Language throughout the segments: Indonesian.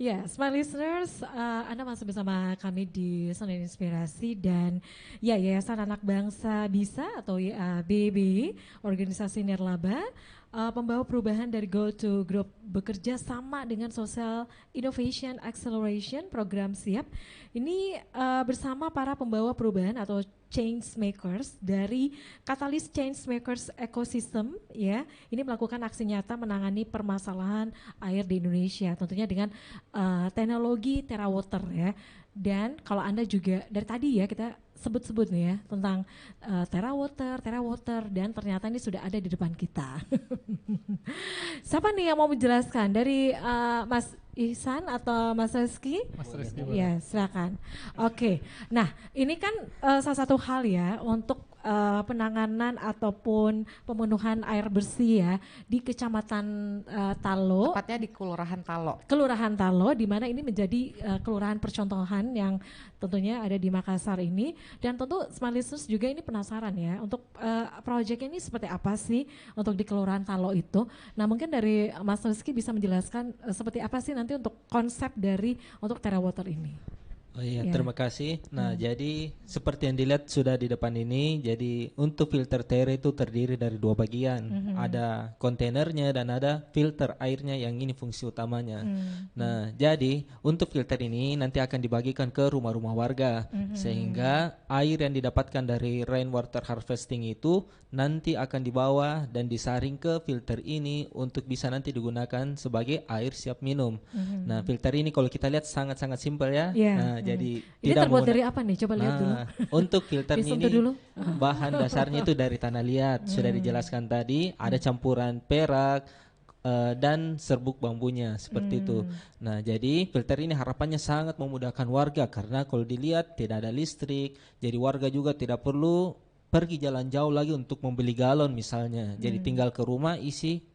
Ya, smart listeners, Anda masih bersama kami di Senin Inspirasi dan ya Yayasan Anak Bangsa Bisa atau YABB, organisasi nirlaba, pembawa perubahan dari Go to Group bekerja sama dengan Social Innovation Acceleration Program SIAP. Ini bersama para pembawa perubahan atau change makers dari Catalyst Change Makers Ecosystem ya. Ini melakukan aksi nyata menangani permasalahan air di Indonesia tentunya dengan teknologi TerraWater ya. Dan kalau Anda juga dari tadi ya kita sebut-sebut nih ya tentang TerraWater dan ternyata ini sudah ada di depan kita. Siapa nih yang mau menjelaskan dari Mas Ihsan atau Mas Rizky? Mas Rizky Ya, silakan. Oke. Nah, ini kan salah satu hal ya untuk penanganan ataupun pemenuhan air bersih ya di Kecamatan Talo. Tepatnya di Kelurahan Talo. Kelurahan Talo, di mana ini menjadi kelurahan percontohan yang tentunya ada di Makassar ini. Dan tentu Smart Listeners juga ini penasaran ya untuk proyek ini seperti apa sih untuk di Kelurahan Talo itu. Nah mungkin dari Mas Rizky bisa menjelaskan seperti apa sih nanti untuk konsep dari untuk TerraWater ini. Oh iya, Ya. terima kasih. Nah, jadi seperti yang dilihat sudah di depan ini, jadi untuk filter Terra itu terdiri dari dua bagian. Ada kontainernya dan ada filter airnya yang ini fungsi utamanya. Nah, jadi untuk filter ini nanti akan dibagikan ke rumah-rumah warga sehingga air yang didapatkan dari rainwater harvesting itu nanti akan dibawa dan disaring ke filter ini untuk bisa nanti digunakan sebagai air siap minum. Nah, filter ini kalau kita lihat sangat-sangat simpel ya. Ya. Nah, jadi Ini tidak terbuat mengguna- dari apa nih? Coba lihat dulu. Untuk filter Disentuh ini dulu. bahan dasarnya itu dari tanah liat. Sudah dijelaskan tadi, ada campuran perak dan serbuk bambunya seperti itu. Nah, jadi filter ini harapannya sangat memudahkan warga karena kalau dilihat tidak ada listrik, jadi warga juga tidak perlu pergi jalan jauh lagi untuk membeli galon misalnya. Jadi tinggal ke rumah isi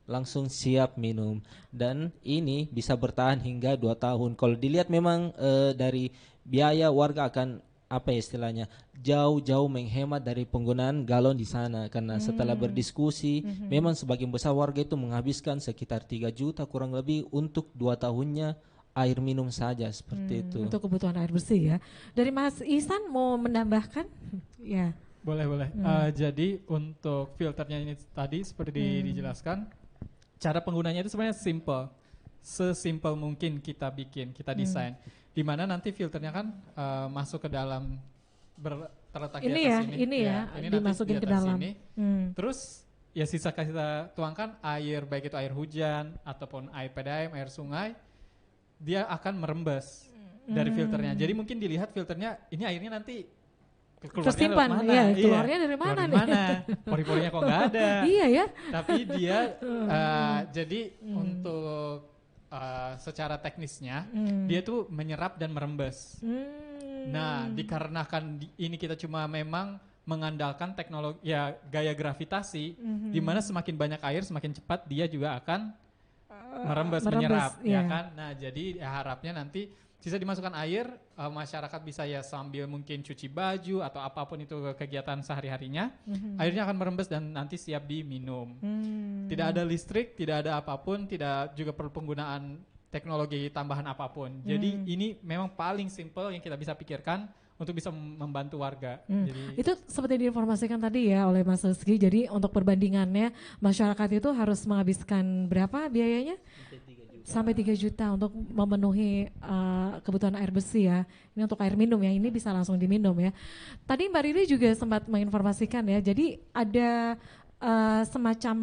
langsung siap minum dan ini bisa bertahan hingga 2 tahun. Kalau dilihat memang dari biaya warga akan apa ya istilahnya jauh-jauh menghemat dari penggunaan galon di sana karena setelah berdiskusi memang sebagian besar warga itu menghabiskan sekitar 3 juta kurang lebih untuk 2 tahunnya air minum saja seperti itu. Untuk kebutuhan air bersih ya. Dari Mas Ihsan mau menambahkan? Ya. Boleh. Jadi untuk filternya ini tadi seperti dijelaskan, cara penggunanya itu sebenarnya simple, sesimpel mungkin kita bikin, kita desain. Di mana nanti filternya kan masuk ke dalam terletak Ini di atas ya, sini. ini ya, ini dimasukin nanti ke di atas dalam. sini. Terus ya sisa kita tuangkan air, baik itu air hujan ataupun air PDAM, air sungai, dia akan merembes dari filternya. Jadi mungkin dilihat filternya ini airnya nanti Tersimpan, ya, keluarnya dari mana nih? Pori-porinya kok nggak ada. Iya ya. Tapi dia jadi untuk secara teknisnya dia tuh menyerap dan merembes. Nah, dikarenakan ini kita cuma memang mengandalkan teknologi ya gaya gravitasi, di mana semakin banyak air semakin cepat dia juga akan merembes menyerap, ya kan. Nah, jadi ya harapnya nanti sisa dimasukkan air, masyarakat bisa ya sambil mungkin cuci baju atau apapun itu kegiatan sehari-harinya, airnya akan merembes dan nanti siap diminum. Tidak ada listrik, tidak ada apapun, tidak juga perlu penggunaan teknologi tambahan apapun. Jadi ini memang paling simple yang kita bisa pikirkan untuk bisa membantu warga. Jadi, itu seperti diinformasikan tadi ya oleh Mas Rizky, jadi untuk perbandingannya masyarakat itu harus menghabiskan berapa biayanya? Sampai 3 juta untuk memenuhi kebutuhan air bersih ya. Ini untuk air minum ya, ini bisa langsung diminum ya. Tadi Mbak Riri juga sempat menginformasikan ya, jadi ada semacam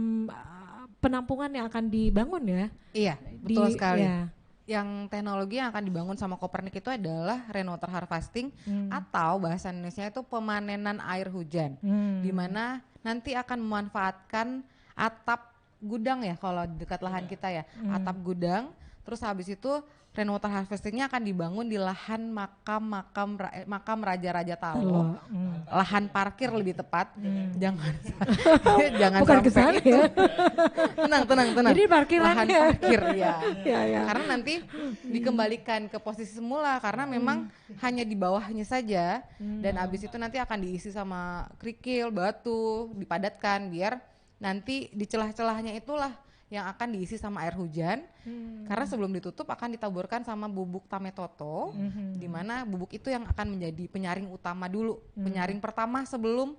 penampungan yang akan dibangun ya. Iya, betul sekali. Ya. Yang teknologi yang akan dibangun sama Kopernik itu adalah rainwater harvesting atau bahasa Indonesia itu pemanenan air hujan. Di mana nanti akan memanfaatkan atap gudang ya kalau dekat lahan kita ya, atap gudang. Terus habis itu rainwater harvestingnya akan dibangun di lahan makam Raja-Raja Talo, lahan parkir lebih tepat. Jangan Bukan sampai kesana itu. ya. Tenang. Jadi parkiran lahan ya. parkir ya. Ya. Karena nanti dikembalikan ke posisi semula karena memang hanya di bawahnya saja dan habis itu nanti akan diisi sama kerikil, batu, dipadatkan biar nanti di celah-celahnya itulah yang akan diisi sama air hujan. Karena sebelum ditutup akan ditaburkan sama bubuk tametoto, di mana bubuk itu yang akan menjadi penyaring utama dulu, penyaring pertama sebelum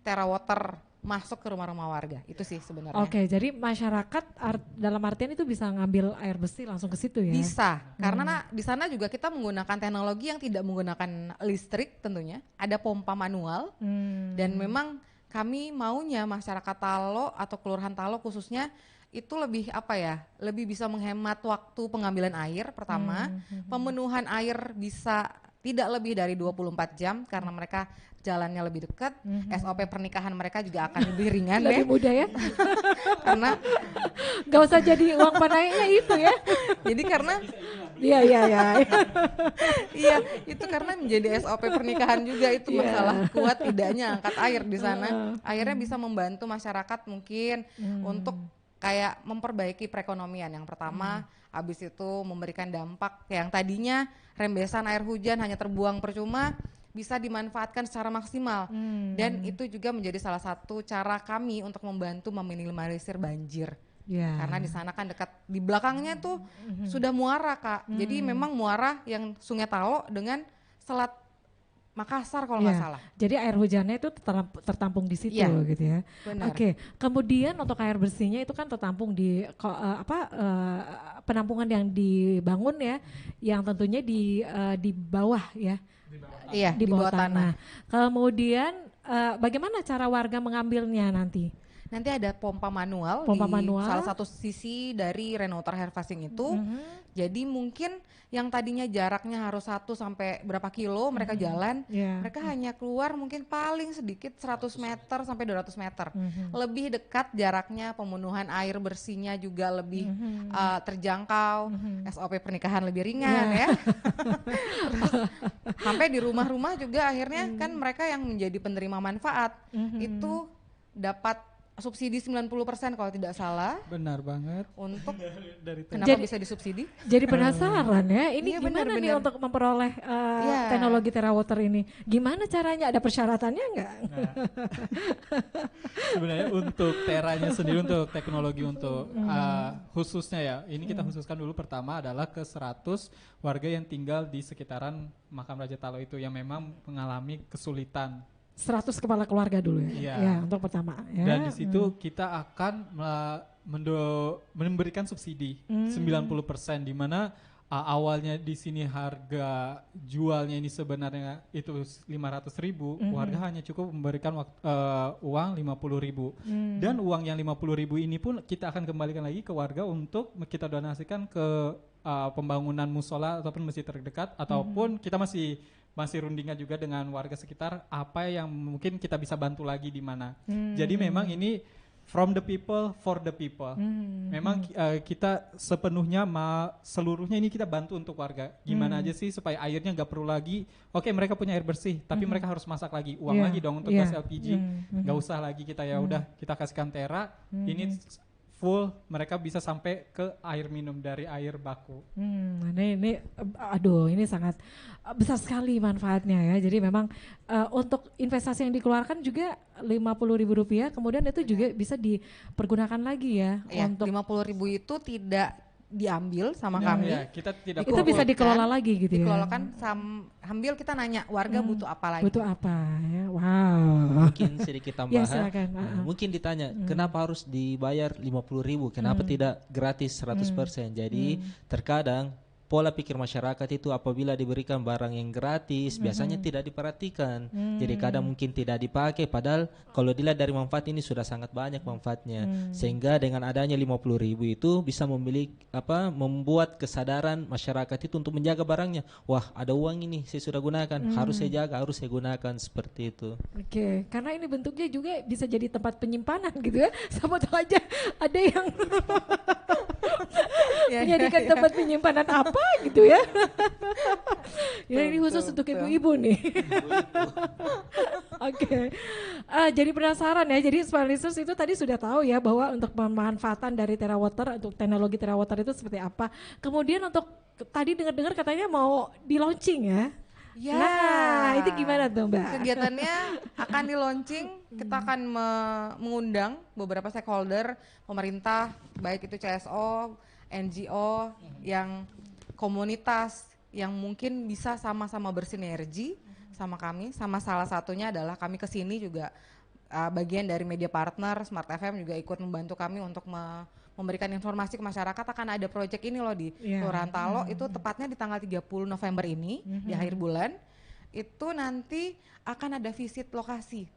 TerraWater masuk ke rumah-rumah warga. Itu sih sebenarnya. Oke, jadi masyarakat dalam artian itu bisa ngambil air bersih langsung ke situ ya? Bisa, karena di sana juga kita menggunakan teknologi yang tidak menggunakan listrik tentunya. Ada pompa manual dan memang kami maunya masyarakat Talo atau Kelurahan Talo khususnya itu lebih lebih bisa menghemat waktu pengambilan air pertama. Pemenuhan air bisa tidak lebih dari 24 jam karena mereka jalannya lebih dekat. SOP pernikahan mereka juga akan lebih ringan lebih mudah ya. Karena gak usah jadi uang panainya itu ya. jadi karena Iya. iya, itu karena menjadi SOP pernikahan juga itu masalah kuat tidaknya angkat air di sana. Akhirnya bisa membantu masyarakat mungkin untuk kayak memperbaiki perekonomian. Yang pertama, habis itu memberikan dampak yang tadinya rembesan air hujan hanya terbuang percuma bisa dimanfaatkan secara maksimal. Dan itu juga menjadi salah satu cara kami untuk membantu meminimalisir banjir. Karena di sana kan dekat di belakangnya tuh sudah muara, Kak. Jadi memang muara yang Sungai Talo dengan Selat Makassar kalau nggak salah. Jadi air hujannya itu tertampung di situ gitu ya. Oke, kemudian untuk air bersihnya itu kan tertampung di penampungan yang dibangun ya, yang tentunya di bawah ya. Iya, di bawah tanah. Kemudian bagaimana cara warga mengambilnya nanti? Nanti ada pompa manual salah satu sisi dari rainwater harvesting itu. Jadi mungkin yang tadinya jaraknya harus 1 sampai berapa kilo mereka jalan, mereka hanya keluar mungkin paling sedikit 100 meter sampai 200 meter. Lebih dekat jaraknya, pemenuhan air bersihnya juga lebih terjangkau, SOP pernikahan lebih ringan ya. Terus, sampai di rumah-rumah juga akhirnya kan mereka yang menjadi penerima manfaat itu dapat subsidi 90% kalau tidak salah. Benar banget. Untuk kenapa jadi, bisa disubsidi? Jadi penasaran ya, ini gimana nih untuk memperoleh teknologi TerraWater ini? Gimana caranya? Ada persyaratannya nggak? Nah, sebenarnya untuk Teranya sendiri, untuk teknologi untuk khususnya ya, ini kita khususkan dulu pertama adalah ke 100 warga yang tinggal di sekitaran Makam Raja Talo itu yang memang mengalami kesulitan. 100 kepala keluarga dulu ya, untuk pertama ya. Dan di situ kita akan memberikan subsidi 90%, di mana awalnya di sini harga jualnya ini sebenarnya itu 500.000, warga hanya cukup memberikan uang 50.000. Dan uang yang 50.000 ini pun kita akan kembalikan lagi ke warga untuk kita donasikan ke pembangunan musola ataupun masjid terdekat, ataupun kita masih rundingan juga dengan warga sekitar apa yang mungkin kita bisa bantu lagi di mana. Jadi memang ini from the people for the people. Memang kita sepenuhnya seluruhnya ini kita bantu untuk warga. Gimana aja sih supaya airnya nggak perlu lagi. Oke, mereka punya air bersih, tapi mereka harus masak lagi, uang lagi dong untuk gas LPG. Nggak usah lagi kita udah kita kasihkan Terra. Ini full, mereka bisa sampai ke air minum dari air baku. Ini sangat besar sekali manfaatnya ya. Jadi memang untuk investasi yang dikeluarkan juga Rp50.000, kemudian itu juga bisa dipergunakan lagi ya. Untuk 50.000 itu tidak diambil sama kami. Kita tidak itu bisa dikelola lagi gitu ya. Dikelola sambil kita nanya warga butuh apa lagi. Butuh apa ya. Wow. Mungkin sedikit tambahan. silakan. Mungkin ditanya kenapa harus dibayar 50.000, kenapa tidak gratis 100%. Jadi terkadang pola pikir masyarakat itu apabila diberikan barang yang gratis biasanya tidak diperhatikan. Jadi kadang mungkin tidak dipakai, padahal kalau dilihat dari manfaat ini sudah sangat banyak manfaatnya. Sehingga dengan adanya 50.000 itu bisa membuat kesadaran masyarakat itu untuk menjaga barangnya. Wah, ada uang ini saya sudah gunakan, harus saya jaga, harus saya gunakan, seperti itu. Oke, karena ini bentuknya juga bisa jadi tempat penyimpanan gitu ya. Sama tahu aja ada yang menjadikan tempat penyimpanan apa gitu ya. Ini khusus untuk ibu-ibu nih. Oke. Jadi penasaran ya. Jadi Smart Listeners itu tadi sudah tahu ya bahwa untuk pemanfaatan dari TerraWater, untuk teknologi TerraWater itu seperti apa. Kemudian untuk tadi dengar-dengar katanya mau di launching ya. Ya. Nah, itu gimana tuh Mbak? Kegiatannya akan di launching, kita akan mengundang beberapa stakeholder, pemerintah, baik itu CSO, NGO, yang komunitas, yang mungkin bisa sama-sama bersinergi sama kami. Sama salah satunya adalah kami kesini juga bagian dari media partner, Smart FM juga ikut membantu kami untuk memberikan informasi ke masyarakat. Akan ada proyek ini loh di Kelurahan Talo, itu tepatnya di tanggal 30 November ini, di akhir bulan. Itu nanti akan ada visit lokasi.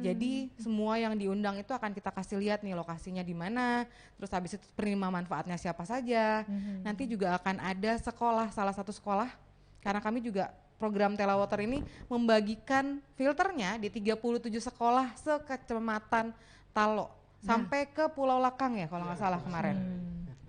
Jadi semua yang diundang itu akan kita kasih lihat nih lokasinya di mana, terus habis itu penerima manfaatnya siapa saja. Nanti juga akan ada sekolah, salah satu sekolah, karena kami juga program Telawater ini membagikan filternya di 37 sekolah sekecamatan Talo sampai ke Pulau Lakang ya kalau nggak salah kemarin.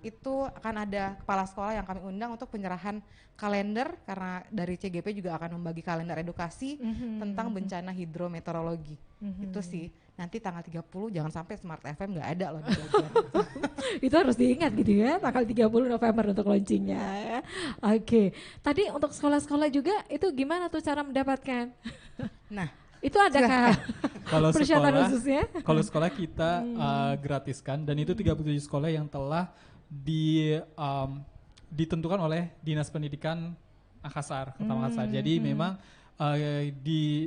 Itu akan ada kepala sekolah yang kami undang untuk penyerahan kalender, karena dari CGP juga akan membagi kalender edukasi tentang bencana hidrometeorologi. Itu sih, nanti tanggal 30 jangan sampai Smart FM nggak ada loh di bagian. Itu harus diingat gitu ya, tanggal 30 November untuk launchingnya ya. Oke, tadi untuk sekolah-sekolah juga itu gimana tuh cara mendapatkan? Nah, itu adakah Kalau persyaratan sekolah, khususnya? kalau sekolah kita gratiskan, dan itu 37 sekolah yang telah ditentukan oleh Dinas Pendidikan Makassar, Kota Makassar. Jadi memang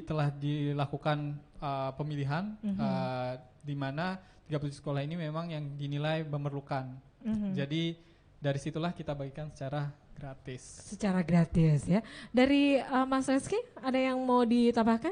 telah dilakukan pemilihan di mana 37 sekolah ini memang yang dinilai memerlukan. Jadi dari situlah kita bagikan secara gratis. Secara gratis ya. Dari Mas Reski ada yang mau ditambahkan?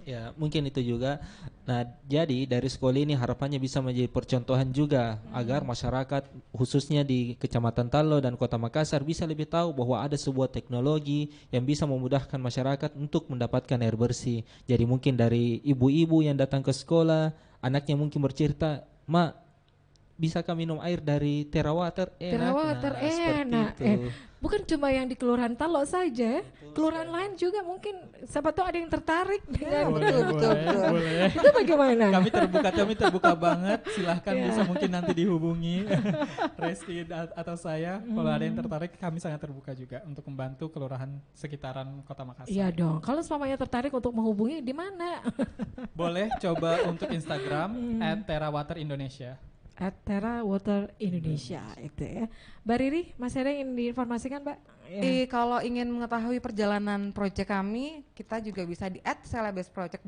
Ya, mungkin itu juga. Nah, jadi dari sekolah ini harapannya bisa menjadi percontohan juga agar masyarakat khususnya di Kecamatan Talo dan Kota Makassar bisa lebih tahu bahwa ada sebuah teknologi yang bisa memudahkan masyarakat untuk mendapatkan air bersih. Jadi mungkin dari ibu-ibu yang datang ke sekolah, anaknya mungkin bercerita, "Ma, bisakah minum air dari Terawater?" Terawater enak. Bukan cuma yang di Kelurahan Talo saja, kelurahan lain juga mungkin siapa tahu ada yang tertarik dengan Boleh. itu bagaimana? Kami terbuka banget. Silahkan bisa mungkin nanti dihubungi Reski atau saya. Kalau ada yang tertarik, kami sangat terbuka juga untuk membantu kelurahan sekitaran Kota Makassar. Iya dong. Kalau semuanya tertarik untuk menghubungi di mana? Boleh coba untuk Instagram @terawater_indonesia. @terawater Indonesia itu ya. Mbak Riri, masih ada yang ingin diinformasikan Mbak? Ya. Kalau ingin mengetahui perjalanan proyek kami, kita juga bisa di @celebes.project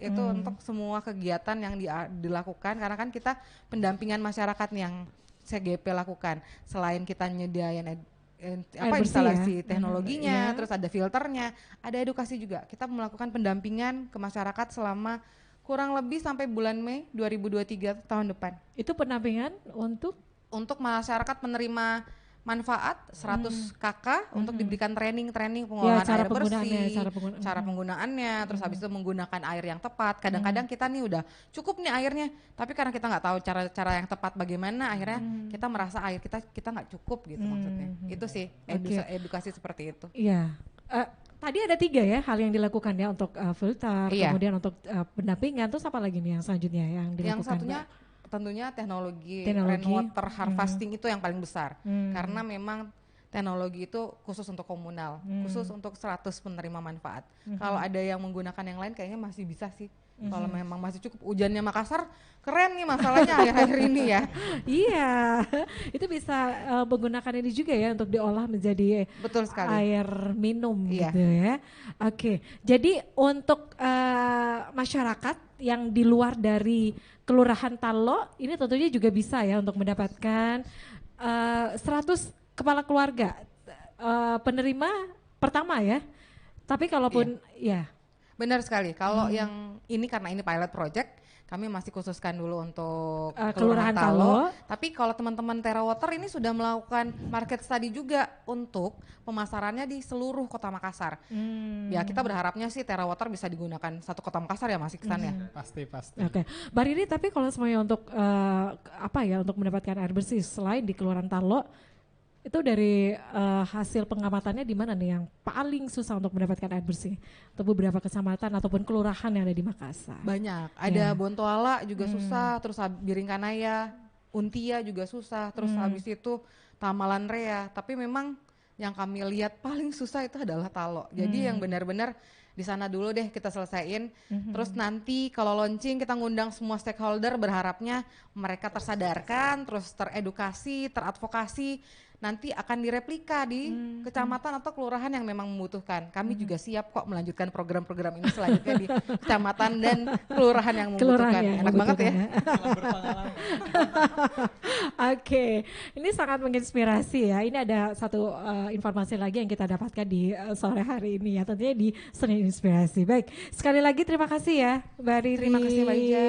itu untuk semua kegiatan yang dilakukan, karena kan kita pendampingan masyarakat nih yang CGP lakukan. Selain kita nyediain instalasi teknologinya, terus ada filternya, ada edukasi juga. Kita melakukan pendampingan ke masyarakat selama kurang lebih sampai bulan Mei 2023 tahun depan. Itu pendampingan untuk masyarakat menerima manfaat 100 KK untuk diberikan training pengolahan air bersih, cara penggunaannya, terus habis itu menggunakan air yang tepat. Kadang-kadang kita nih udah cukup nih airnya, tapi karena kita nggak tahu cara yang tepat bagaimana, akhirnya kita merasa air kita nggak cukup gitu maksudnya. Itu sih edukasi seperti itu. Iya. Tadi ada 3 ya hal yang dilakukan ya untuk filter, kemudian untuk pendampingan, terus apa lagi nih yang selanjutnya yang dilakukan? Yang satunya tentunya teknologi rainwater harvesting itu yang paling besar, karena memang teknologi itu khusus untuk komunal, khusus untuk 100 penerima manfaat. Kalau ada yang menggunakan yang lain kayaknya masih bisa sih. Kalau memang masih cukup. Hujannya Makassar keren nih masalahnya akhir-akhir ini ya. Iya, itu bisa menggunakan ini juga ya untuk diolah menjadi betul sekali air minum gitu ya. Oke, jadi untuk masyarakat yang di luar dari Kelurahan Talo ini tentunya juga bisa ya untuk mendapatkan 100 kepala keluarga penerima pertama ya. Tapi kalaupun ya. Benar sekali. Kalau yang ini karena ini pilot project, kami masih khususkan dulu untuk Kelurahan Talo. Tapi kalau teman-teman Terawater ini sudah melakukan market study juga untuk pemasarannya di seluruh Kota Makassar. Ya kita berharapnya sih Terawater bisa digunakan satu Kota Makassar ya Mas Iksan ya. Pasti. Oke. Mbak Riri, tapi kalau semuanya untuk untuk mendapatkan air bersih selain di Kelurahan Talo, itu dari hasil pengamatannya di mana nih yang paling susah untuk mendapatkan air bersih? Untuk beberapa kecamatan ataupun kelurahan yang ada di Makassar? Banyak, ada Bontoala juga susah, terus Biringkanaya, Untia juga susah, terus habis itu Tamalan Rea. Tapi memang yang kami lihat paling susah itu adalah talo. Jadi yang benar-benar di sana dulu deh kita selesaiin. Terus nanti kalau launching kita ngundang semua stakeholder, berharapnya mereka tersadarkan, terus teredukasi, teradvokasi. Nanti akan direplika di kecamatan atau kelurahan yang memang membutuhkan. Kami juga siap kok melanjutkan program-program ini selanjutnya di kecamatan dan kelurahan yang membutuhkan. Enak banget ya. Oke, ini sangat menginspirasi ya. Ini ada satu informasi lagi yang kita dapatkan di sore hari ini ya, tentunya di Senin Inspirasi. Baik, sekali lagi terima kasih ya Mbak Riri. Terima kasih Mbak Ija.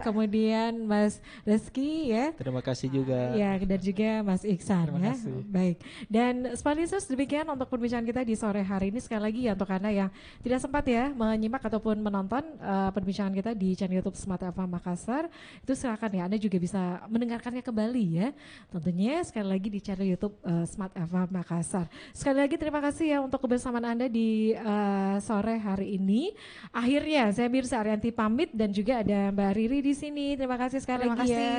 Kemudian Mas Reski ya. Terima kasih juga. Ya, dan juga Mas Iksan Terima ya. kasih. Baik. Dan Smart Listeners, demikian untuk perbincangan kita di sore hari ini. Sekali lagi ya untuk Anda yang tidak sempat ya menyimak ataupun menonton perbincangan kita di channel YouTube Smart FM Makassar, itu silakan ya Anda juga bisa mendengarkannya kembali ya. Tentunya sekali lagi di channel YouTube Smart FM Makassar. Sekali lagi terima kasih ya untuk kebersamaan Anda di sore hari ini. Akhirnya saya Mirza Arianti pamit dan juga ada Mbak Riri di sini. Terima kasih sekali Terima lagi kasih. ya.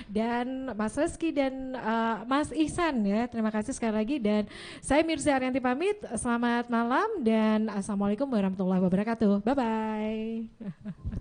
Dan Mas Reski dan Mas Ihsan ya. Terima kasih sekali lagi dan saya Mirza Arianti pamit. Selamat malam dan assalamualaikum warahmatullahi wabarakatuh. Bye bye.